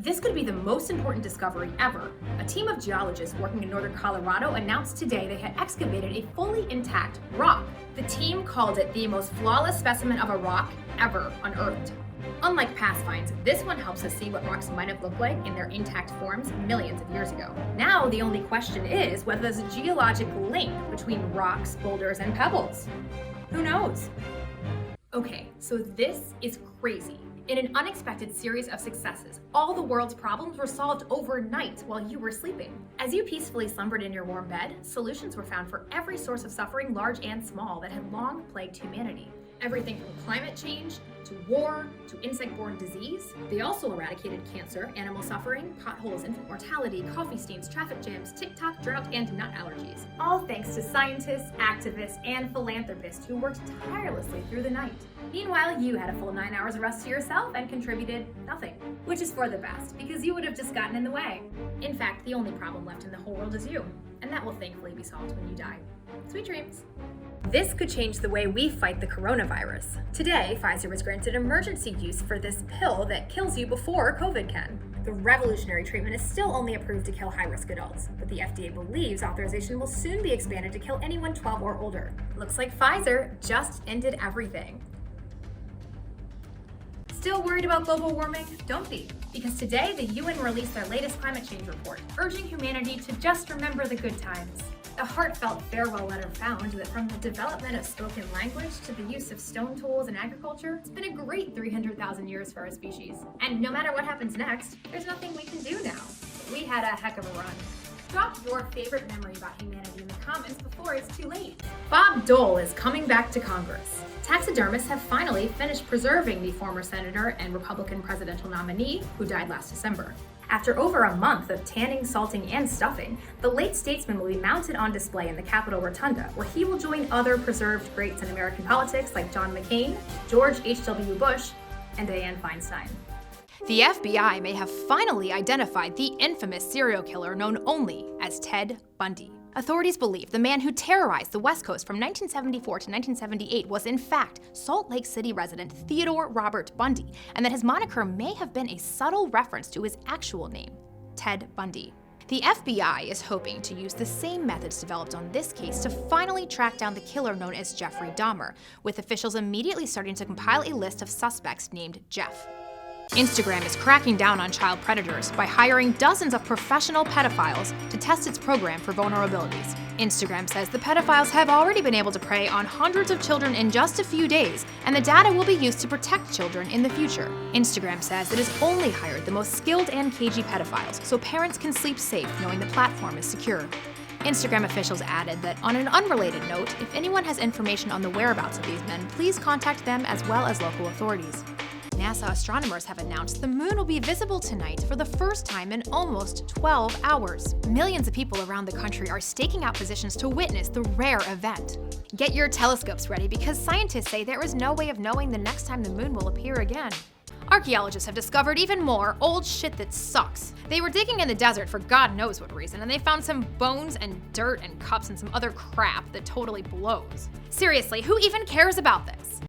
This could be the most important discovery ever. A team of geologists working in northern Colorado announced today they had excavated a fully intact rock. The team called it the most flawless specimen of a rock ever unearthed. Unlike past finds, this one helps us see what rocks might have looked like in their intact forms millions of years ago. Now the only question is whether there's a geologic link between rocks, boulders, and pebbles. Who knows? Okay, so this is crazy. In an unexpected series of successes, all the world's problems were solved overnight while you were sleeping. As you peacefully slumbered in your warm bed, solutions were found for every source of suffering, large and small, that had long plagued humanity. Everything from climate change, to war, to insect-borne disease. They also eradicated cancer, animal suffering, potholes, infant mortality, coffee stains, traffic jams, TikTok, drought, and nut allergies. All thanks to scientists, activists, and philanthropists who worked tirelessly through the night. Meanwhile, you had a full 9 hours of rest to yourself and contributed nothing. Which is for the best, because you would have just gotten in the way. In fact, the only problem left in the whole world is you. And that will thankfully be solved when you die. Sweet dreams. This could change the way we fight the coronavirus. Today, Pfizer was granted emergency use for this pill that kills you before COVID can. The revolutionary treatment is still only approved to kill high-risk adults, but the FDA believes authorization will soon be expanded to kill anyone 12 or older. Looks like Pfizer just ended everything. Still worried about global warming? Don't be, because today the UN released their latest climate change report, urging humanity to just remember the good times. A heartfelt farewell letter found that from the development of spoken language to the use of stone tools in agriculture, it's been a great 300,000 years for our species. And no matter what happens next, there's nothing we can do now. We had a heck of a run. Drop your favorite memory about humanity in the comments before it's too late. Bob Dole is coming back to Congress. Taxidermists have finally finished preserving the former senator and Republican presidential nominee who died last December. After over a month of tanning, salting, and stuffing, the late statesman will be mounted on display in the Capitol Rotunda, where he will join other preserved greats in American politics like John McCain, George H.W. Bush, and Dianne Feinstein. The FBI may have finally identified the infamous serial killer known only as Ted Bundy. Authorities believe the man who terrorized the West Coast from 1974 to 1978 was in fact Salt Lake City resident Theodore Robert Bundy, and that his moniker may have been a subtle reference to his actual name, Ted Bundy. The FBI is hoping to use the same methods developed on this case to finally track down the killer known as Jeffrey Dahmer, with officials immediately starting to compile a list of suspects named Jeff. Instagram is cracking down on child predators by hiring dozens of professional pedophiles to test its program for vulnerabilities. Instagram says the pedophiles have already been able to prey on hundreds of children in just a few days, and the data will be used to protect children in the future. Instagram says it has only hired the most skilled and cagey pedophiles, so parents can sleep safe knowing the platform is secure. Instagram officials added that on an unrelated note, if anyone has information on the whereabouts of these men, please contact them as well as local authorities. NASA astronomers have announced the moon will be visible tonight for the first time in almost 12 hours. Millions of people around the country are staking out positions to witness the rare event. Get your telescopes ready because scientists say there is no way of knowing the next time the moon will appear again. Archaeologists have discovered even more old shit that sucks. They were digging in the desert for God knows what reason, and they found some bones and dirt and cups and some other crap that totally blows. Seriously, who even cares about this?